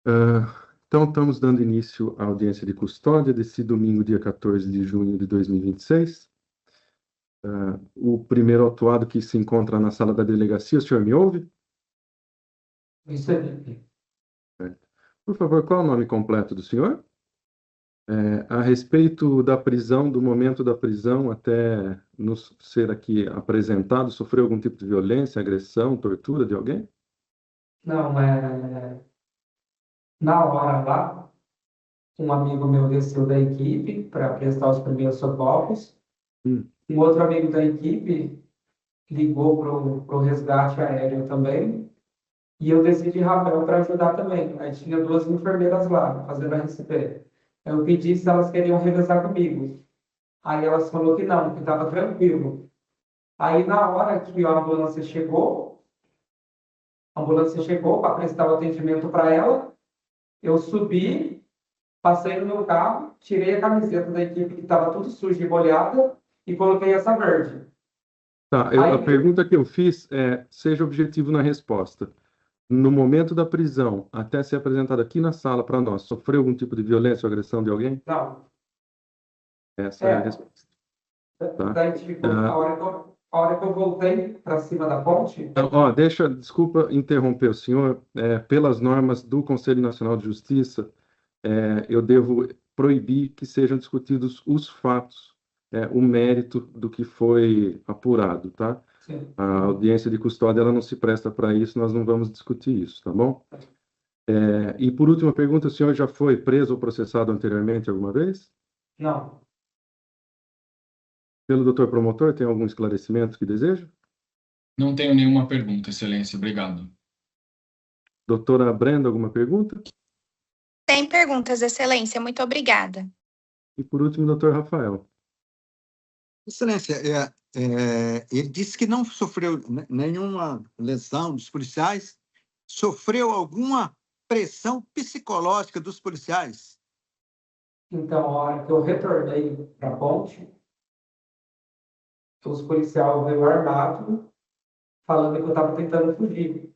Então, estamos dando início à audiência de custódia desse domingo, dia 14 de junho de 2026. O primeiro autuado que se encontra na sala da delegacia, o senhor me ouve? Isso aí. Certo. Por favor, qual é o nome completo do senhor? A respeito da prisão, do momento da prisão até nos ser aqui apresentado, sofreu algum tipo de violência, agressão, tortura de alguém? Não, na hora lá, um amigo meu desceu da equipe para prestar os primeiros socorros. Hum. Um outro amigo da equipe ligou para o resgate aéreo também. E eu desci de rapel para ajudar também. Aí tinha duas enfermeiras lá, fazendo a RCP. Eu pedi se elas queriam revezar comigo. Aí elas falaram que não, que estava tranquilo. Aí na hora que a ambulância chegou para prestar o atendimento para ela, eu subi, passei no meu carro, tirei a camiseta da equipe que estava tudo suja e molhada e coloquei essa verde. Tá, a Aí, pergunta que eu fiz é, seja objetivo na resposta. No momento da prisão, até ser apresentado aqui na sala para nós, sofreu algum tipo de violência ou agressão de alguém? não, Essa é a é, resposta, tá? daí, tipo, Ah, a hora que eu voltei para cima da ponte, então, desculpa interromper o senhor, pelas normas do Conselho Nacional de Justiça, eu devo proibir que sejam discutidos os fatos, o mérito do que foi apurado, tá? sim, A audiência de custódia, ela não se presta para isso, nós não vamos discutir isso, tá bom? E por última pergunta, o senhor já foi preso ou processado anteriormente alguma vez? não, Pelo doutor promotor, tem algum esclarecimento que deseja? Não tenho nenhuma pergunta, Excelência. Obrigado. Doutora Brenda, alguma pergunta? Sem perguntas, Excelência. Muito obrigada. E por último, doutor Rafael. Excelência, ele disse que não sofreu nenhuma lesão dos policiais, sofreu alguma pressão psicológica dos policiais? então, a hora que eu retornei para a ponte, os policiais veio armado, falando que eu estava tentando fugir.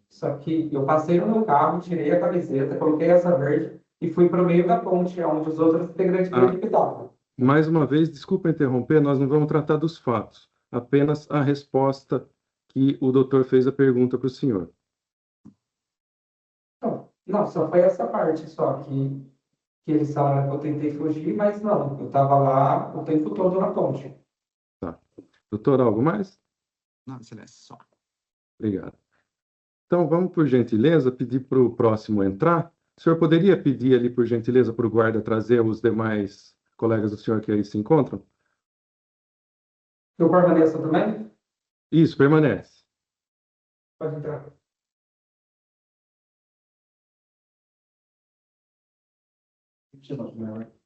Só que eu passei no meu carro, tirei a camiseta, coloquei essa verde e fui para o meio da ponte, onde os outros integrantes da equipe estavam. Mais uma vez, desculpa interromper, nós não vamos tratar dos fatos, apenas a resposta que o doutor fez a pergunta para o senhor. Não, só foi essa parte só que eles falaram que eu tentei fugir, mas não, eu estava lá o tempo todo na ponte. Tá. Doutor, algo mais? Não, Excelência, só. Obrigado. Então, vamos, por gentileza, pedir para o próximo entrar. O senhor poderia pedir ali, por gentileza, para o guarda trazer os demais colegas do senhor que aí se encontram? Eu permaneço também? Isso, permanece. Pode entrar.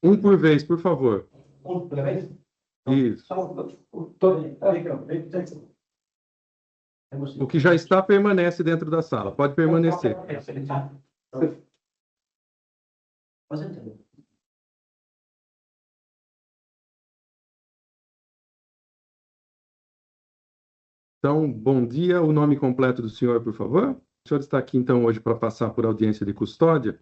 Um por vez, por favor. Outra vez? Isso. Todo. O que já está permanece dentro da sala. Pode permanecer. Então, bom dia. O nome completo do senhor, por favor. O senhor está aqui, então, hoje para passar por audiência de custódia.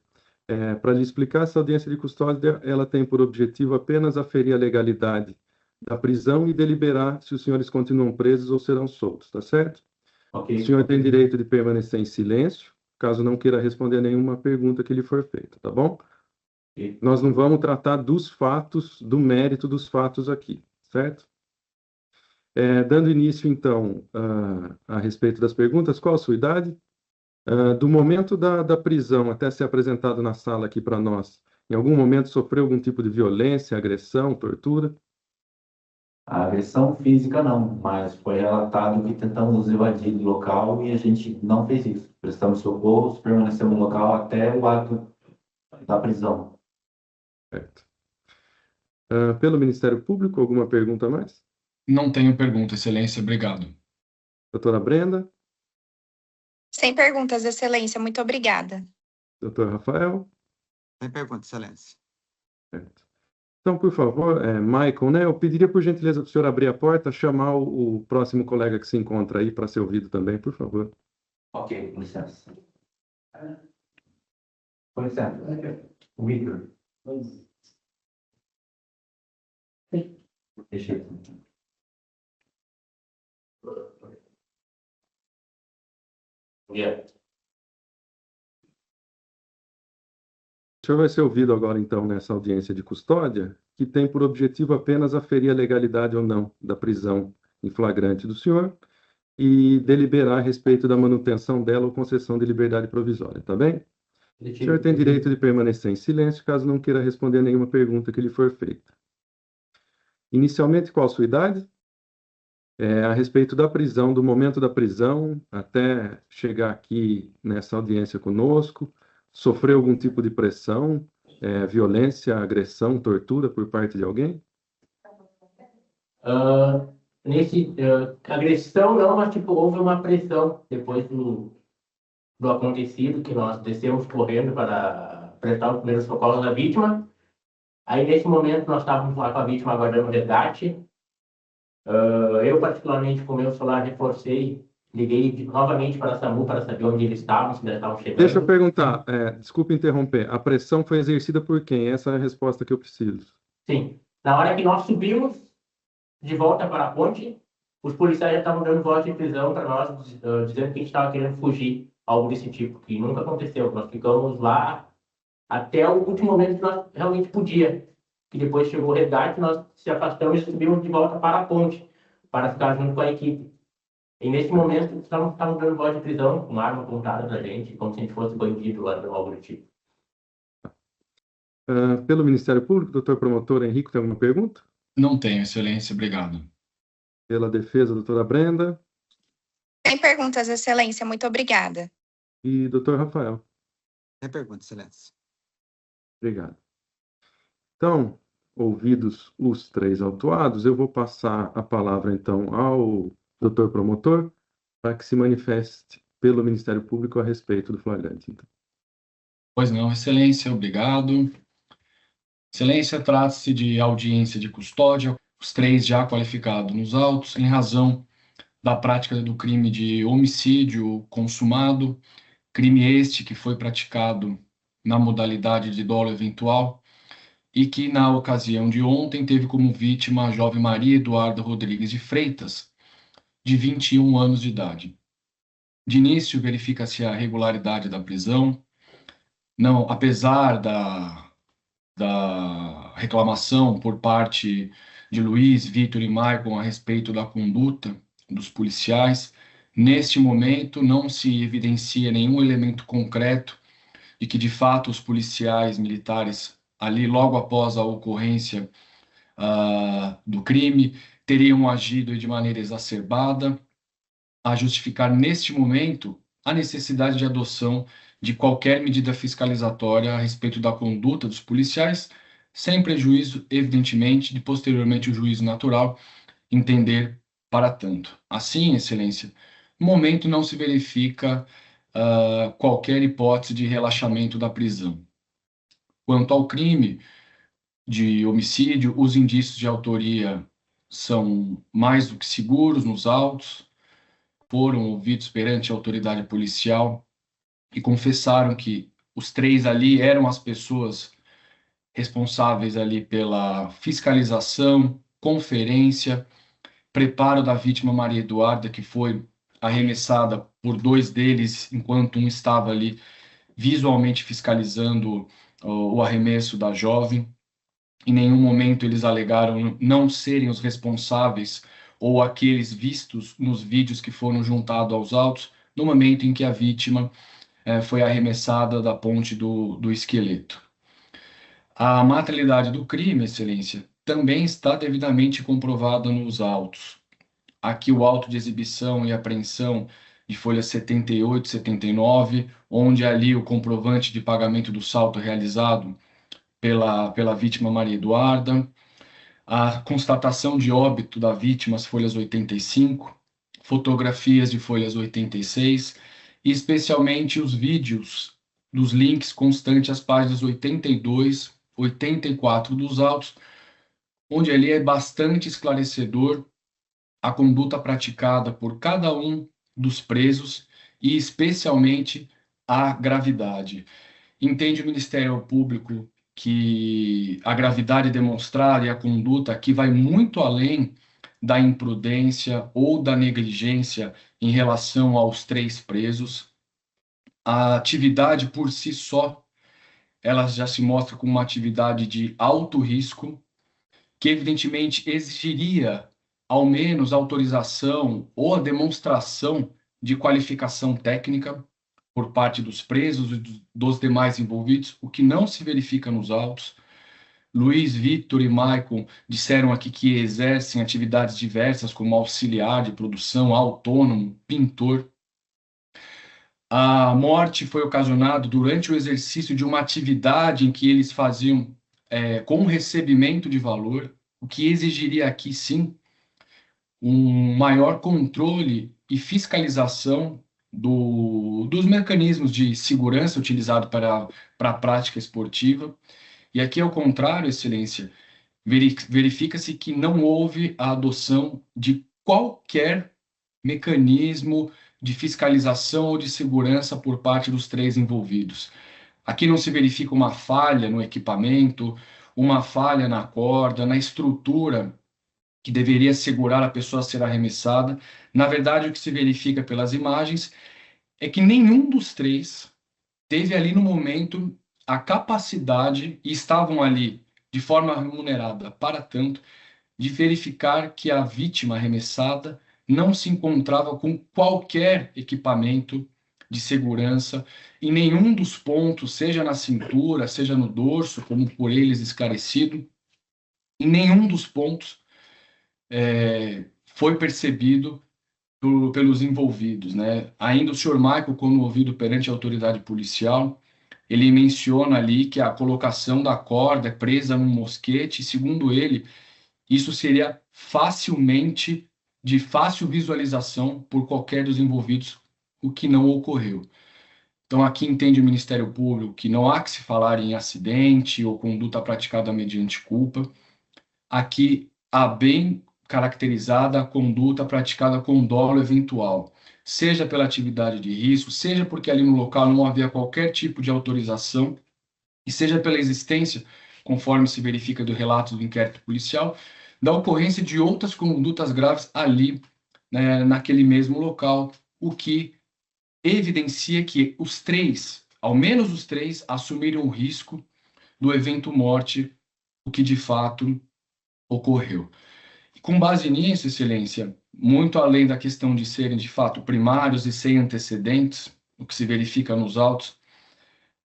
Para lhe explicar, essa audiência de custódia, ela tem por objetivo apenas aferir a legalidade da prisão e deliberar se os senhores continuam presos ou serão soltos, tá certo? Ok. O senhor tem direito de permanecer em silêncio, caso não queira responder a nenhuma pergunta que lhe for feita, tá bom? Ok. Nós não vamos tratar dos fatos, do mérito dos fatos aqui, certo? Dando início, então, a respeito das perguntas, qual a sua idade? Do momento da prisão até ser apresentado na sala aqui para nós, em algum momento sofreu algum tipo de violência, agressão, tortura? A agressão física não, mas foi relatado que tentamos nos evadir do local e a gente não fez isso. Prestamos socorros, permanecemos no local até o ato da prisão. Certo. Pelo Ministério Público, alguma pergunta a mais? Não tenho pergunta, Excelência. Obrigado. Doutora Brenda? Sem perguntas, Excelência. Muito obrigada. Doutor Rafael? Sem pergunta, Excelência. Certo. Então, por favor, Michael, né, eu pediria por gentileza para o senhor abrir a porta, chamar o próximo colega que se encontra aí para ser ouvido também, por favor. Ok, com licença. Com licença. O Victor. Deixa eu... Yeah. O senhor vai ser ouvido agora, então, nessa audiência de custódia, que tem por objetivo apenas aferir a legalidade ou não da prisão em flagrante do senhor e deliberar a respeito da manutenção dela ou concessão de liberdade provisória, tá bem? O senhor tem direito de permanecer em silêncio caso não queira responder a nenhuma pergunta que lhe for feita. Inicialmente, qual a sua idade? A respeito da prisão, do momento da prisão até chegar aqui nessa audiência conosco, sofreu algum tipo de pressão, violência, agressão, tortura por parte de alguém? Agressão não, mas tipo, houve uma pressão depois do acontecido, que nós descemos correndo para prestar os primeiros socorros da vítima. Aí, nesse momento, nós estávamos lá com a vítima aguardando o resgate. Eu, particularmente, com o meu celular, reforcei, liguei novamente para a SAMU para saber onde eles estavam, se eles estavam chegando. Deixa eu perguntar, desculpe interromper, a pressão foi exercida por quem? Essa é a resposta que eu preciso. Sim. Na hora que nós subimos de volta para a ponte, os policiais já estavam dando voz de prisão para nós, dizendo que a gente estava querendo fugir, algo desse tipo, que nunca aconteceu. Nós ficamos lá até o último momento que nós realmente podia. Que depois chegou o resgate, nós se afastamos e subimos de volta para a ponte, para ficar junto com a equipe. E nesse momento, estavam dando voz de prisão, com uma arma apontada para a gente, como se a gente fosse bandido lá no algo do tipo. Pelo Ministério Público, doutor promotor Henrique, tem alguma pergunta? Não tenho, excelência, obrigado. Pela defesa, doutora Brenda. Tem perguntas, excelência, muito obrigada. E doutor Rafael. Tem pergunta, excelência. Obrigado. Então, ouvidos os três autuados, eu vou passar a palavra, então, ao doutor promotor para que se manifeste pelo Ministério Público a respeito do flagrante. Então. Pois não, excelência, obrigado. Excelência, trata-se de audiência de custódia, os três já qualificados nos autos, em razão da prática do crime de homicídio consumado, crime este que foi praticado na modalidade de dolo eventual, e que, na ocasião de ontem, teve como vítima a jovem Maria Eduarda Rodrigues de Freitas, de 21 anos de idade. De início, verifica-se a regularidade da prisão. Não, apesar da reclamação por parte de Luiz, Vitor e Maicon a respeito da conduta dos policiais, neste momento não se evidencia nenhum elemento concreto de que, de fato, os policiais militares ali, logo após a ocorrência do crime, teriam agido de maneira exacerbada, a justificar, neste momento, a necessidade de adoção de qualquer medida fiscalizatória a respeito da conduta dos policiais, sem prejuízo, evidentemente, de posteriormente o juízo natural entender para tanto. Assim, excelência, no momento não se verifica qualquer hipótese de relaxamento da prisão. Quanto ao crime de homicídio, os indícios de autoria são mais do que seguros nos autos, foram ouvidos perante a autoridade policial e confessaram que os três ali eram as pessoas responsáveis ali pela fiscalização, conferência, preparo da vítima Maria Eduarda, que foi arremessada por dois deles, enquanto um estava ali visualmente fiscalizando o arremesso da jovem. Em nenhum momento eles alegaram não serem os responsáveis ou aqueles vistos nos vídeos que foram juntados aos autos no momento em que a vítima foi arremessada da ponte do esqueleto. A materialidade do crime, excelência, também está devidamente comprovada nos autos. Aqui o auto de exibição e apreensão de folhas 78 e 79, onde ali o comprovante de pagamento do salto realizado pela vítima Maria Eduarda, a constatação de óbito da vítima, as folhas 85, fotografias de folhas 86, e especialmente os vídeos dos links constantes às páginas 82, 84 dos autos, onde ali é bastante esclarecedor a conduta praticada por cada um dos presos e especialmente a gravidade. entende o Ministério Público que a gravidade demonstrada e a conduta aqui vai muito além da imprudência ou da negligência em relação aos 3 presos. A atividade por si só, ela já se mostra como uma atividade de alto risco, que evidentemente exigiria ao menos autorização ou a demonstração de qualificação técnica por parte dos presos e dos demais envolvidos, o que não se verifica nos autos. Luiz, Vitor e Maicon disseram aqui que exercem atividades diversas, como auxiliar de produção, autônomo, pintor. A morte foi ocasionada durante o exercício de uma atividade em que eles faziam com recebimento de valor, o que exigiria aqui, sim, um maior controle e fiscalização dos mecanismos de segurança utilizados para a prática esportiva. E aqui, ao contrário, Excelência, verifica-se que não houve a adoção de qualquer mecanismo de fiscalização ou de segurança por parte dos 3 envolvidos. Aqui não se verifica uma falha no equipamento, uma falha na corda, na estrutura que deveria segurar a pessoa a ser arremessada. Na verdade, o que se verifica pelas imagens é que nenhum dos 3 teve ali no momento a capacidade, e estavam ali de forma remunerada para tanto, de verificar que a vítima arremessada não se encontrava com qualquer equipamento de segurança em nenhum dos pontos, seja na cintura, seja no dorso, como por eles esclarecido, em nenhum dos pontos foi percebido pelos envolvidos, né? Ainda o senhor Michael, quando ouvido perante a autoridade policial, ele menciona ali que a colocação da corda é presa num mosquete, e, segundo ele, isso seria facilmente de fácil visualização por qualquer dos envolvidos, o que não ocorreu. Então, aqui entende o Ministério Público que não há que se falar em acidente ou conduta praticada mediante culpa. Aqui há bem caracterizada a conduta praticada com dolo eventual, seja pela atividade de risco, seja porque ali no local não havia qualquer tipo de autorização, e seja pela existência, conforme se verifica do relato do inquérito policial, da ocorrência de outras condutas graves ali, né, naquele mesmo local, o que evidencia que os 3, ao menos os 3, assumiram o risco do evento morte, o que de fato ocorreu. E com base nisso, Excelência, muito além da questão de serem de fato primários e sem antecedentes, o que se verifica nos autos,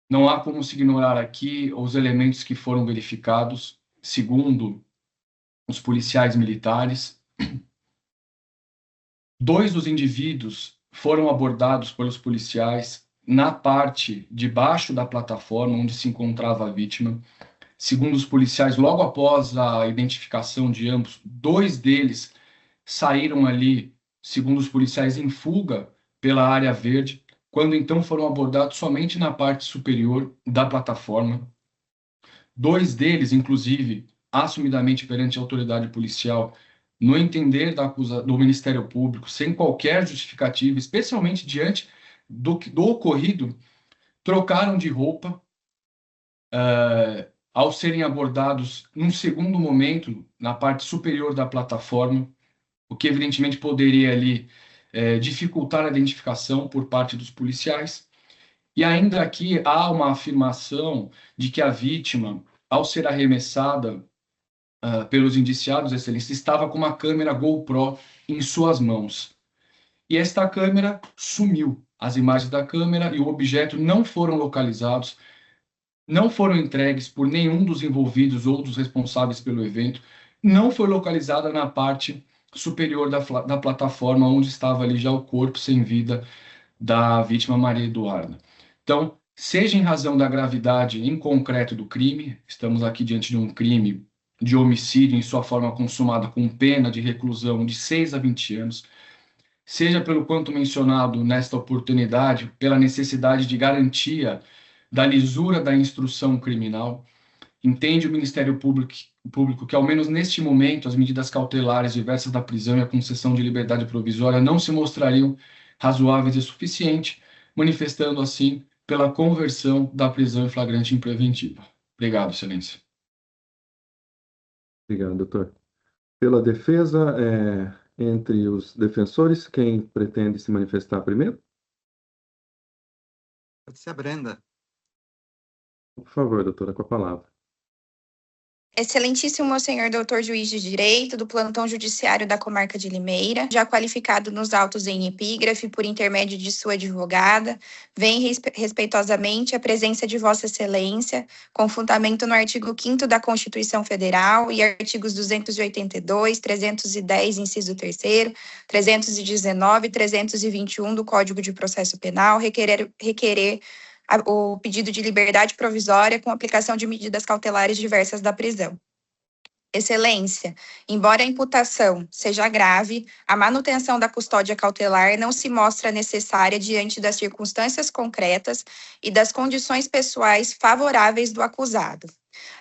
não há como se ignorar aqui os elementos que foram verificados, segundo os policiais militares. 2 dos indivíduos foram abordados pelos policiais na parte de baixo da plataforma onde se encontrava a vítima. Segundo os policiais, logo após a identificação de ambos, 2 deles saíram ali, segundo os policiais, em fuga pela área verde, quando então foram abordados somente na parte superior da plataforma. 2 deles, inclusive, assumidamente perante a autoridade policial, no entender do Ministério Público, sem qualquer justificativa, especialmente diante do ocorrido, trocaram de roupa ao serem abordados num segundo momento na parte superior da plataforma, o que evidentemente poderia ali dificultar a identificação por parte dos policiais. E ainda aqui há uma afirmação de que a vítima, ao ser arremessada pelos indiciados, Excelência, estava com uma câmera GoPro em suas mãos. E esta câmera sumiu. As imagens da câmera e o objeto não foram localizados, não foram entregues por nenhum dos envolvidos ou dos responsáveis pelo evento, não foi localizada na parte superior da plataforma onde estava ali já o corpo sem vida da vítima Maria Eduarda. Então, seja em razão da gravidade em concreto do crime, estamos aqui diante de um crime de homicídio em sua forma consumada com pena de reclusão de 6 a 20 anos, seja pelo quanto mencionado nesta oportunidade, pela necessidade de garantia da lisura da instrução criminal, entende o Ministério Público que, ao menos neste momento, as medidas cautelares diversas da prisão e a concessão de liberdade provisória não se mostrariam razoáveis e suficientes, manifestando, assim, pela conversão da prisão em flagrante em preventiva. Obrigado, Excelência. Obrigado, doutor. Pela defesa, entre os defensores, quem pretende se manifestar primeiro? Pode ser a Brenda. Por favor, doutora, com a palavra. Excelentíssimo senhor doutor juiz de direito do plantão judiciário da comarca de Limeira, já qualificado nos autos em epígrafe por intermédio de sua advogada, vem respeitosamente a presença de vossa excelência, com fundamento no artigo 5º da Constituição Federal e artigos 282, 310, inciso 3º, 319 e 321 do Código de Processo Penal, requerer o pedido de liberdade provisória com aplicação de medidas cautelares diversas da prisão. Excelência, embora a imputação seja grave, a manutenção da custódia cautelar não se mostra necessária diante das circunstâncias concretas e das condições pessoais favoráveis do acusado.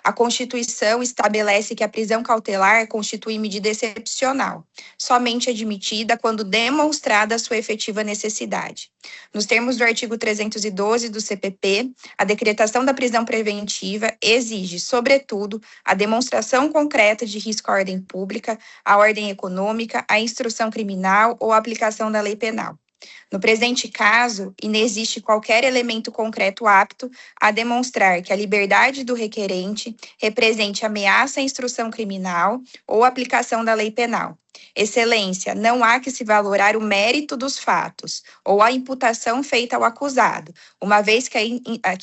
A Constituição estabelece que a prisão cautelar constitui medida excepcional, somente admitida quando demonstrada sua efetiva necessidade. Nos termos do artigo 312 do CPP, a decretação da prisão preventiva exige, sobretudo, a demonstração concreta de risco à ordem pública, à ordem econômica, à instrução criminal ou à aplicação da lei penal. No presente caso, inexiste qualquer elemento concreto apto a demonstrar que a liberdade do requerente represente ameaça à instrução criminal ou aplicação da lei penal. Excelência, não há que se valorar o mérito dos fatos ou a imputação feita ao acusado, uma vez que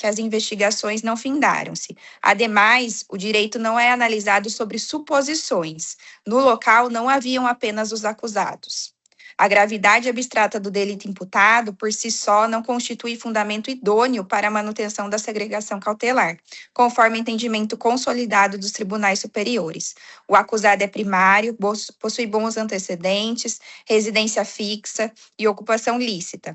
as investigações não findaram-se. Ademais, o direito não é analisado sobre suposições. No local não haviam apenas os acusados. A gravidade abstrata do delito imputado, por si só, não constitui fundamento idôneo para a manutenção da segregação cautelar, conforme entendimento consolidado dos tribunais superiores. O acusado é primário, possui bons antecedentes, residência fixa e ocupação lícita.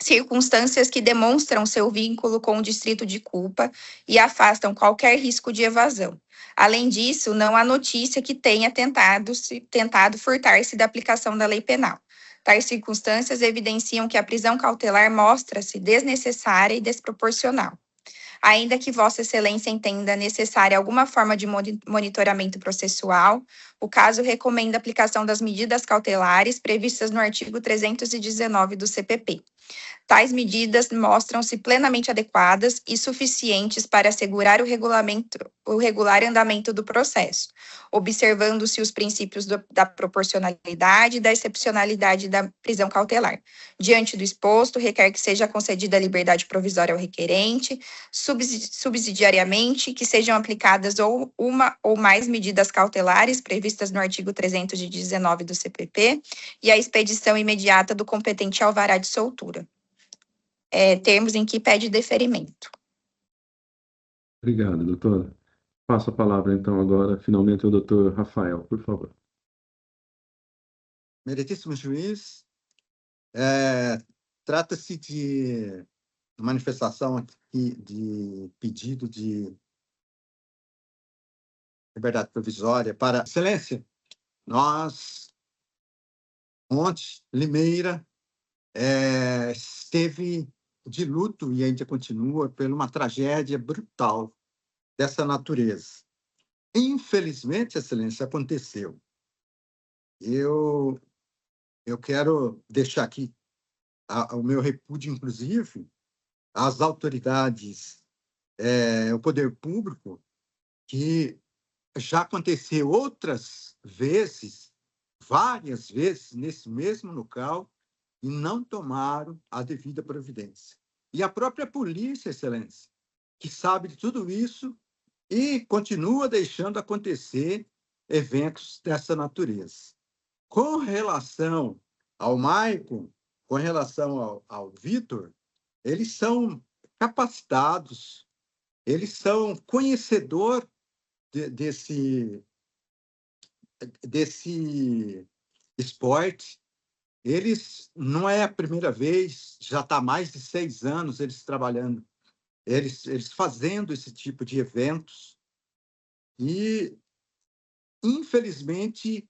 Circunstâncias que demonstram seu vínculo com o distrito de culpa e afastam qualquer risco de evasão. Além disso, não há notícia que tenha tentado furtar-se da aplicação da lei penal. Tais circunstâncias evidenciam que a prisão cautelar mostra-se desnecessária e desproporcional. Ainda que Vossa Excelência entenda necessária alguma forma de monitoramento processual, o caso recomenda a aplicação das medidas cautelares previstas no artigo 319 do CPP. Tais medidas mostram-se plenamente adequadas e suficientes para assegurar o regular andamento do processo, observando-se os princípios da proporcionalidade e da excepcionalidade da prisão cautelar. Diante do exposto, requer que seja concedida a liberdade provisória ao requerente, subsidiariamente, que sejam aplicadas ou uma ou mais medidas cautelares previstas no artigo 319 do CPP e a expedição imediata do competente alvará de soltura. Termos em que pede deferimento. Obrigado, doutora. Passo a palavra, então, agora, finalmente, ao doutor Rafael, por favor. Meritíssimo juiz, trata-se de manifestação aqui de pedido de liberdade provisória para excelência. Nós, ontem, Limeira, esteve de luto e ainda continua por uma tragédia brutal dessa natureza. Infelizmente, excelência, aconteceu. Eu quero deixar aqui o meu repúdio, inclusive, às autoridades, o poder público, que já aconteceu outras vezes, várias vezes, nesse mesmo local, e não tomaram a devida providência. E a própria polícia, excelência, que sabe de tudo isso e continua deixando acontecer eventos dessa natureza. Com relação ao Maicon, com relação ao Vitor, eles são capacitados, eles são conhecedores desse esporte. Eles, não é a primeira vez, já está há mais de 6 anos eles trabalhando, eles fazendo esse tipo de eventos. E, infelizmente,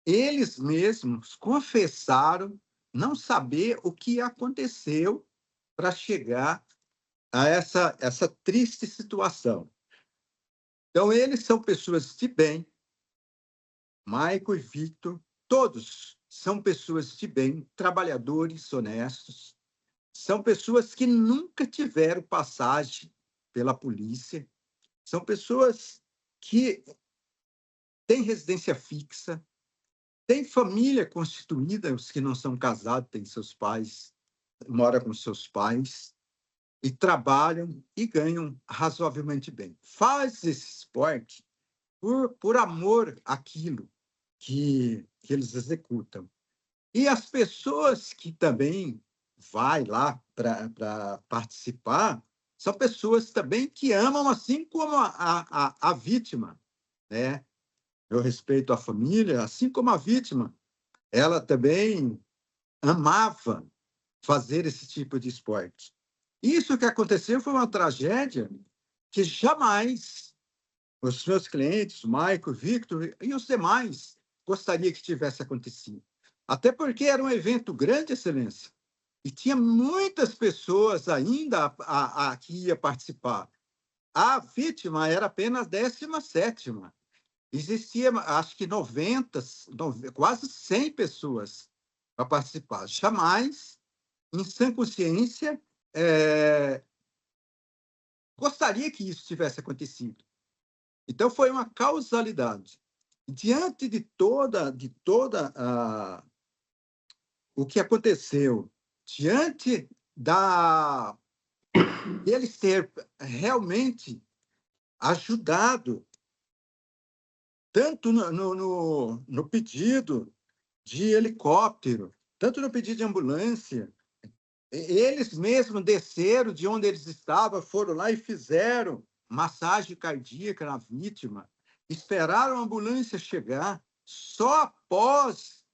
eles mesmos confessaram não saber o que aconteceu para chegar a essa triste situação. Então, eles são pessoas de bem, Maico e Victor, todos são pessoas de bem, trabalhadores, honestos, são pessoas que nunca tiveram passagem pela polícia, são pessoas que têm residência fixa, têm família constituída, os que não são casados, têm seus pais, moram com seus pais, e trabalham e ganham razoavelmente bem. Faz esse esporte por amor àquilo que eles executam. E as pessoas que também vai lá para participar são pessoas também que amam, assim como a vítima, né? Eu respeito a família, assim como a vítima, ela também amava fazer esse tipo de esporte. Isso que aconteceu foi uma tragédia que jamais os meus clientes, Maico, Victor e os demais, gostaria que tivesse acontecido. Até porque era um evento grande, Excelência, e tinha muitas pessoas ainda que ia participar. A vítima era apenas 17ª. Existia, acho que 90, quase 100 pessoas para participar. Jamais, em sã consciência, gostaria que isso tivesse acontecido. Então, foi uma causalidade. Diante de toda o que aconteceu, diante deles ter realmente ajudado, tanto no pedido de helicóptero, tanto no pedido de ambulância, eles mesmos desceram de onde eles estavam, foram lá e fizeram massagem cardíaca na vítima, esperaram a ambulância chegar. Só após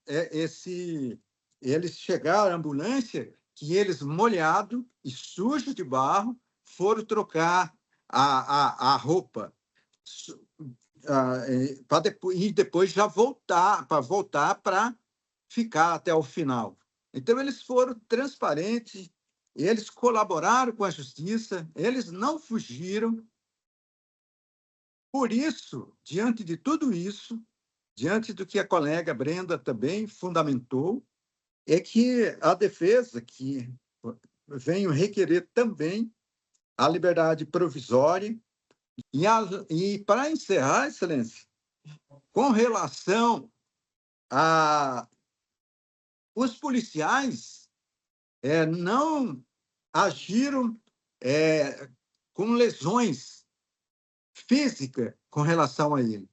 eles chegaram à ambulância, que eles, molhados e sujos de barro, foram trocar a roupa e depois já voltar para ficar até o final. Então, eles foram transparentes, eles colaboraram com a justiça, eles não fugiram. Por isso, diante de tudo isso, diante do que a colega Brenda também fundamentou, é que a defesa que vem requerer também a liberdade provisória. E para encerrar, Excelência, com relação os policiais não agiram com lesões físicas com relação a ele,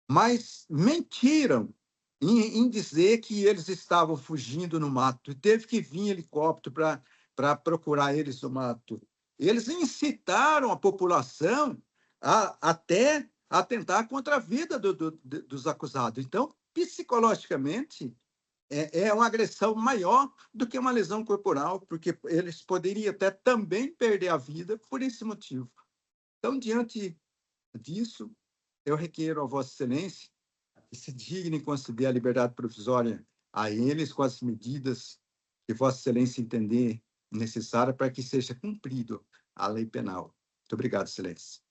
mas mentiram em dizer que eles estavam fugindo no mato. E teve que vir helicóptero para procurar eles no mato. Eles incitaram a população até atentar contra a vida dos acusados. Então, psicologicamente, é uma agressão maior do que uma lesão corporal, porque eles poderiam até também perder a vida por esse motivo. Então, diante disso, eu requeiro a Vossa Excelência que se digne conceder a liberdade provisória a eles com as medidas que Vossa Excelência entender necessária para que seja cumprido a lei penal. Muito obrigado, Excelência.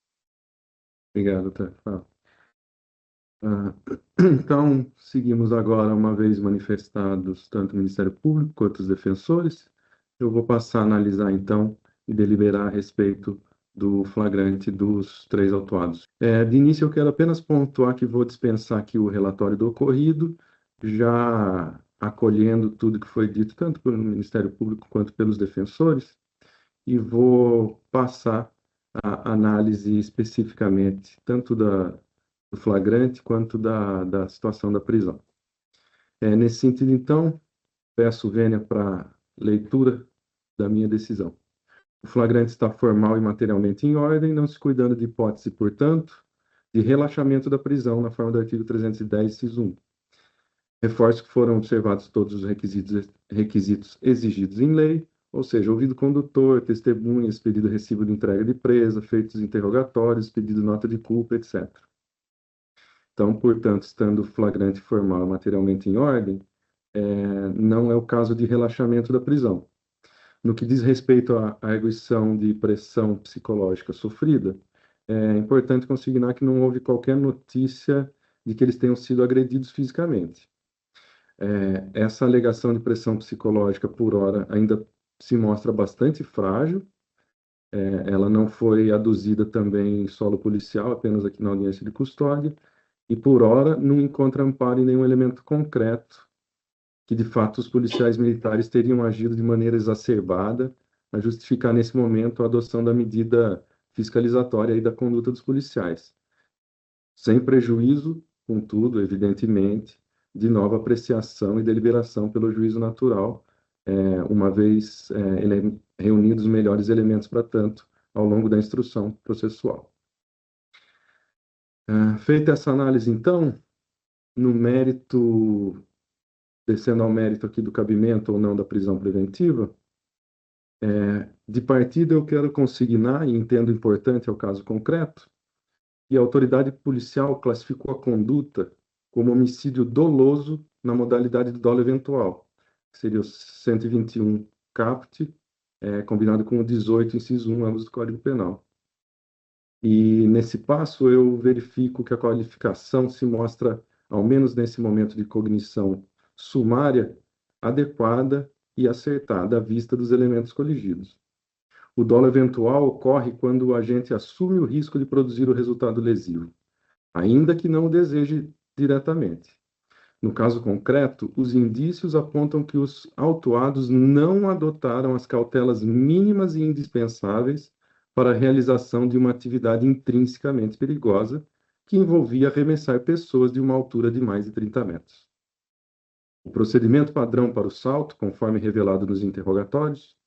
Obrigado, Tefal. Então, seguimos agora, uma vez manifestados tanto o Ministério Público quanto os defensores. Eu vou passar a analisar, então, e deliberar a respeito do flagrante dos 3 autuados. De início, eu quero apenas pontuar que vou dispensar aqui o relatório do ocorrido, já acolhendo tudo que foi dito, tanto pelo Ministério Público quanto pelos defensores, e vou passar a análise especificamente, tanto do flagrante quanto da situação da prisão. Nesse sentido, então, peço vênia para leitura da minha decisão. O flagrante está formal e materialmente em ordem, não se cuidando de hipótese, portanto, de relaxamento da prisão na forma do artigo 310, inciso 1. Reforço que foram observados todos os requisitos exigidos em lei, ou seja, ouvido condutor, testemunhas, pedido recibo de entrega de presa, feitos interrogatórios, pedido nota de culpa, etc. Então, portanto, estando flagrante formal e materialmente em ordem, não é o caso de relaxamento da prisão. No que diz respeito à arguição de pressão psicológica sofrida, é importante consignar que não houve qualquer notícia de que eles tenham sido agredidos fisicamente. Essa alegação de pressão psicológica, por hora, ainda se mostra bastante frágil. Ela não foi aduzida também em solo policial, apenas aqui na audiência de custódia, e, por hora, não encontra amparo em nenhum elemento concreto que, de fato, os policiais militares teriam agido de maneira exacerbada a justificar, nesse momento, a adoção da medida fiscalizatória e da conduta dos policiais. Sem prejuízo, contudo, evidentemente, de nova apreciação e deliberação pelo juízo natural, uma vez reunidos os melhores elementos para tanto, ao longo da instrução processual. Feita essa análise, então, no mérito, descendo ao mérito aqui do cabimento ou não da prisão preventiva, de partida eu quero consignar, e entendo importante ao caso concreto, e a autoridade policial classificou a conduta como homicídio doloso na modalidade de dolo eventual, que seria o 121 caput, combinado com o 18, inciso 1, ambos do Código Penal. E, nesse passo, eu verifico que a qualificação se mostra, ao menos nesse momento de cognição sumária, adequada e acertada à vista dos elementos coligidos. O dolo eventual ocorre quando o agente assume o risco de produzir o resultado lesivo, ainda que não o deseje diretamente. No caso concreto, os indícios apontam que os autuados não adotaram as cautelas mínimas e indispensáveis para a realização de uma atividade intrinsecamente perigosa que envolvia arremessar pessoas de uma altura de mais de 30 metros. O procedimento padrão para o salto, conforme revelado nos interrogatórios,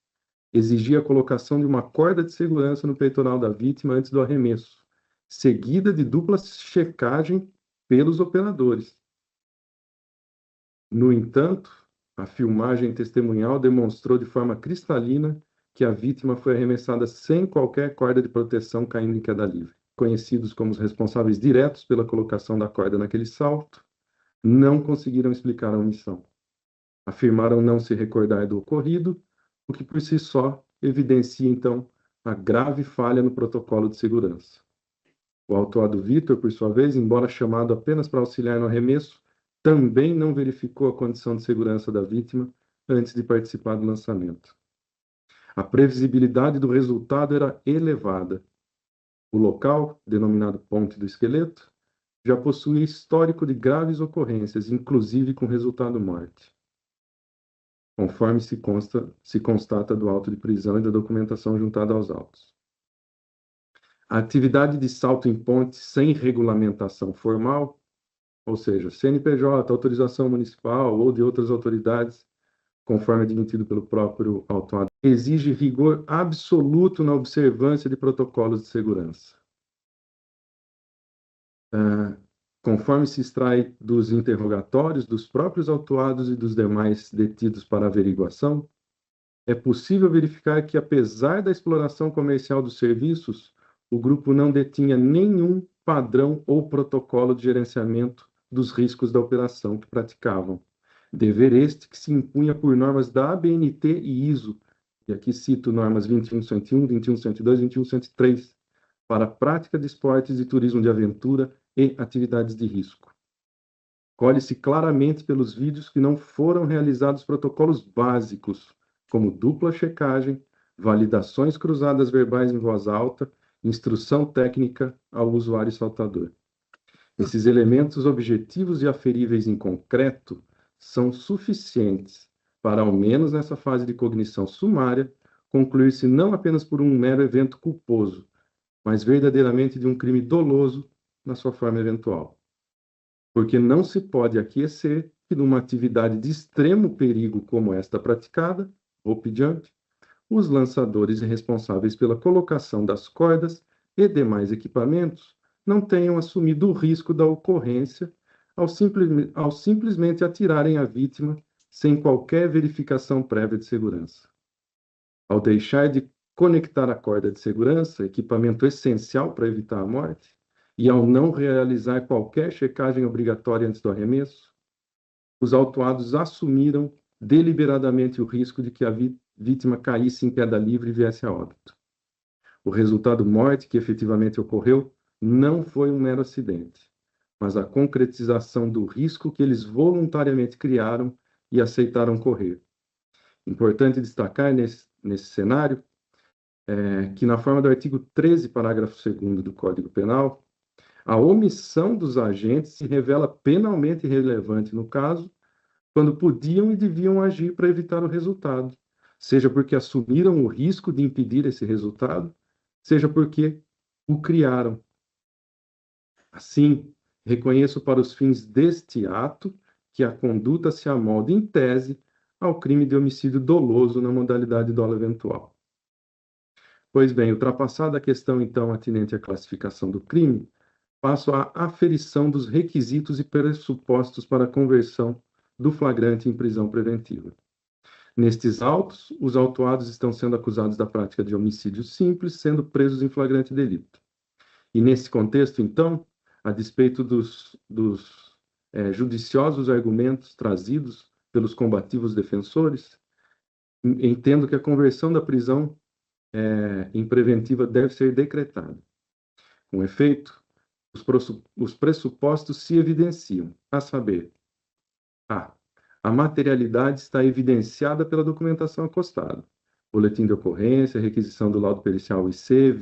exigia a colocação de uma corda de segurança no peitoral da vítima antes do arremesso, seguida de dupla checagem pelos operadores. No entanto, a filmagem testemunhal demonstrou de forma cristalina que a vítima foi arremessada sem qualquer corda de proteção caindo em queda livre. Conhecidos como os responsáveis diretos pela colocação da corda naquele salto, não conseguiram explicar a omissão. Afirmaram não se recordar do ocorrido, o que por si só evidencia, então, a grave falha no protocolo de segurança. O autuado Vitor, por sua vez, embora chamado apenas para auxiliar no arremesso, também não verificou a condição de segurança da vítima antes de participar do lançamento. A previsibilidade do resultado era elevada. O local, denominado Ponte do Esqueleto, já possuía histórico de graves ocorrências, inclusive com resultado morte, conforme se constata do auto de prisão e da documentação juntada aos autos. A atividade de salto em ponte sem regulamentação formal, ou seja, CNPJ, autorização municipal ou de outras autoridades, conforme admitido pelo próprio autuado, exige rigor absoluto na observância de protocolos de segurança. Conforme se extrai dos interrogatórios dos próprios autuados e dos demais detidos para averiguação, é possível verificar que, apesar da exploração comercial dos serviços, o grupo não detinha nenhum padrão ou protocolo de gerenciamento dos riscos da operação que praticavam. Dever este que se impunha por normas da ABNT e ISO, e aqui cito normas 21101, 21102 e 21103, para a prática de esportes e turismo de aventura e atividades de risco. Colhe-se claramente pelos vídeos que não foram realizados protocolos básicos, como dupla checagem, validações cruzadas verbais em voz alta, instrução técnica ao usuário saltador. Esses elementos objetivos e aferíveis em concreto são suficientes para, ao menos nessa fase de cognição sumária, concluir-se não apenas por um mero evento culposo, mas verdadeiramente de um crime doloso na sua forma eventual. Porque não se pode aquecer que, numa atividade de extremo perigo como esta praticada, rope jump, os lançadores responsáveis pela colocação das cordas e demais equipamentos não tenham assumido o risco da ocorrência ao simplesmente atirarem a vítima sem qualquer verificação prévia de segurança. Ao deixar de conectar a corda de segurança, equipamento essencial para evitar a morte, e ao não realizar qualquer checagem obrigatória antes do arremesso, os autuados assumiram deliberadamente o risco de que a vítima caísse em queda livre e viesse a óbito. O resultado morte que efetivamente ocorreu não foi um mero acidente, mas a concretização do risco que eles voluntariamente criaram e aceitaram correr. Importante destacar nesse cenário que, na forma do artigo 13, parágrafo 2º do Código Penal, a omissão dos agentes se revela penalmente relevante no caso, quando podiam e deviam agir para evitar o resultado, seja porque assumiram o risco de impedir esse resultado, seja porque o criaram. Assim, reconheço para os fins deste ato que a conduta se amolda em tese ao crime de homicídio doloso na modalidade dolo eventual. Pois bem, ultrapassada a questão, então, atinente à classificação do crime, passo à aferição dos requisitos e pressupostos para a conversão do flagrante em prisão preventiva. Nestes autos, os autuados estão sendo acusados da prática de homicídio simples, sendo presos em flagrante delito. E nesse contexto, então, a despeito dos judiciosos argumentos trazidos pelos combativos defensores, entendo que a conversão da prisão em preventiva deve ser decretada. Com efeito, os pressupostos se evidenciam, a saber, a materialidade está evidenciada pela documentação acostada, boletim de ocorrência, requisição do laudo pericial IC,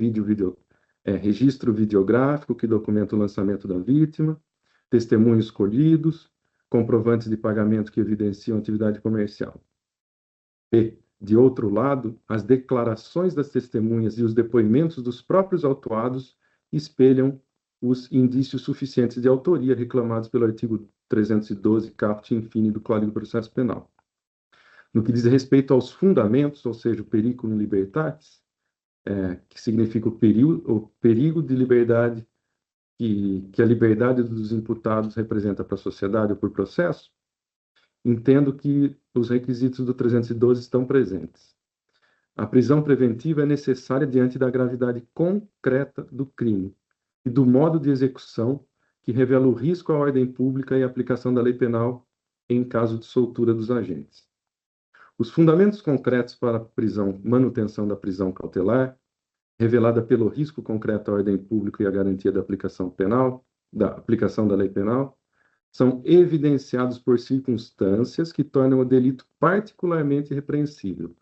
registro videográfico que documenta o lançamento da vítima, testemunhos colhidos, comprovantes de pagamento que evidenciam atividade comercial. E, de outro lado, as declarações das testemunhas e os depoimentos dos próprios autuados espelham os indícios suficientes de autoria reclamados pelo artigo 312, caput infine do Código de Processo Penal. No que diz respeito aos fundamentos, ou seja, o periculum libertatis, que significa o perigo de liberdade que a liberdade dos imputados representa para a sociedade ou por processo, entendo que os requisitos do 312 estão presentes. A prisão preventiva é necessária diante da gravidade concreta do crime e do modo de execução que revela o risco à ordem pública e a aplicação da lei penal em caso de soltura dos agentes. Os fundamentos concretos para a manutenção da prisão cautelar, revelada pelo risco concreto à ordem pública e à garantia da aplicação da lei penal, são evidenciados por circunstâncias que tornam o delito particularmente repreensível.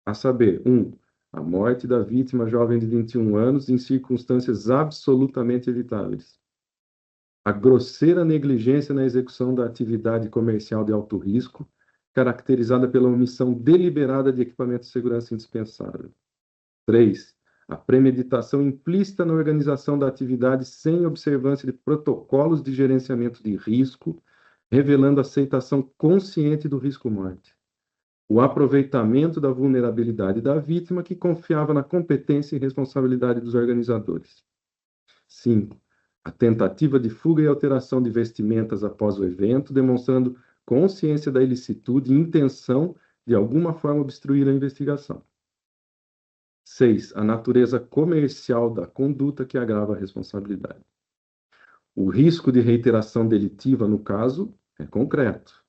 A saber, 1. A morte da vítima jovem de 21 anos em circunstâncias absolutamente evitáveis. A grosseira negligência na execução da atividade comercial de alto risco, caracterizada pela omissão deliberada de equipamento de segurança indispensável. 3. A premeditação implícita na organização da atividade sem observância de protocolos de gerenciamento de risco, revelando aceitação consciente do risco-morte. O aproveitamento da vulnerabilidade da vítima que confiava na competência e responsabilidade dos organizadores. 5. A tentativa de fuga e alteração de vestimentas após o evento, demonstrando consciência da ilicitude e intenção de alguma forma obstruir a investigação. 6. A natureza comercial da conduta que agrava a responsabilidade. O risco de reiteração delitiva, no caso, é concreto,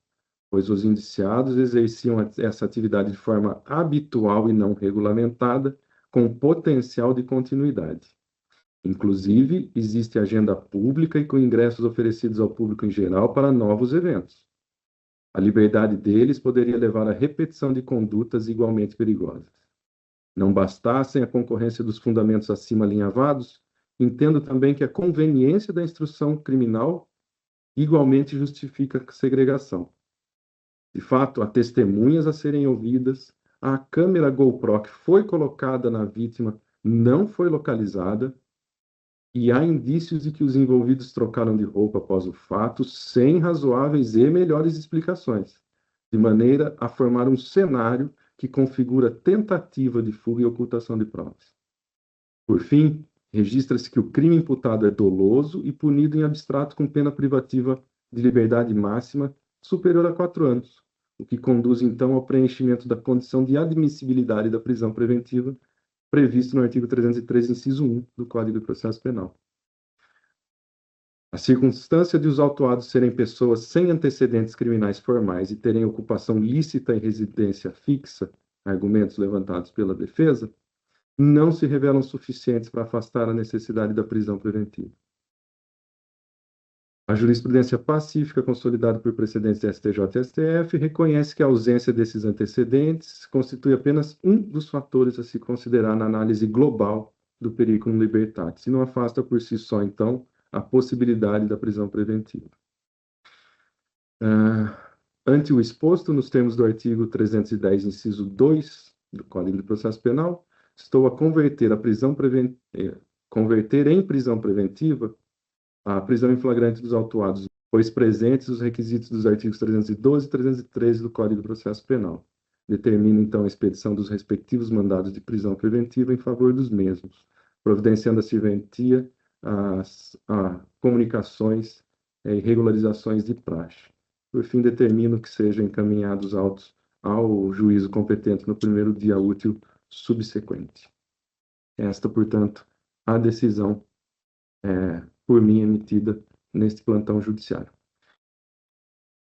pois os indiciados exerciam essa atividade de forma habitual e não regulamentada, com potencial de continuidade. Inclusive, existe agenda pública e com ingressos oferecidos ao público em geral para novos eventos. A liberdade deles poderia levar à repetição de condutas igualmente perigosas. Não bastassem a concorrência dos fundamentos acima alinhavados, entendo também que a conveniência da instrução criminal igualmente justifica a segregação. De fato, há testemunhas a serem ouvidas, a câmera GoPro que foi colocada na vítima não foi localizada, e há indícios de que os envolvidos trocaram de roupa após o fato sem razoáveis e melhores explicações, de maneira a formar um cenário que configura tentativa de fuga e ocultação de provas. Por fim, registra-se que o crime imputado é doloso e punido em abstrato com pena privativa de liberdade máxima superior a 4 anos, o que conduz, então, ao preenchimento da condição de admissibilidade da prisão preventiva previsto no artigo 303, inciso 1 do Código de Processo Penal. A circunstância de os autuados serem pessoas sem antecedentes criminais formais e terem ocupação lícita e residência fixa argumentos levantados pela defesa, não se revelam suficientes para afastar a necessidade da prisão preventiva. A jurisprudência pacífica consolidada por precedentes do STJ e STF reconhece que a ausência desses antecedentes constitui apenas um dos fatores a se considerar na análise global do periculum libertatis, e não afasta por si só, então, a possibilidade da prisão preventiva. Ante o exposto, nos termos do artigo 310, inciso 2 do Código de Processo Penal, estou a converter em prisão preventiva a prisão em flagrante dos autuados, pois presentes os requisitos dos artigos 312 e 313 do Código de Processo Penal. Determina, então, a expedição dos respectivos mandados de prisão preventiva em favor dos mesmos, providenciando a serventia a comunicações e regularizações de praxe. Por fim, determino que sejam encaminhados autos ao juízo competente no primeiro dia útil subsequente. Esta, portanto, a decisão por mim emitida neste plantão judiciário.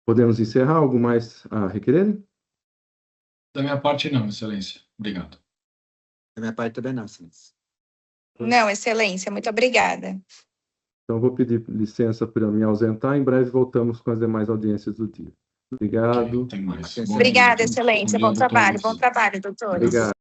Podemos encerrar? Algo mais a requerer? Da minha parte, não, Excelência. Obrigado. Da minha parte também não, excelência. Não, Excelência, muito obrigada. Então, vou pedir licença para me ausentar. Em breve voltamos com as demais audiências do dia. Obrigado. Tem mais. Obrigada, Obrigada, Excelência. Bom Bom dia, trabalho, doutor. bom trabalho, doutores. Obrigado.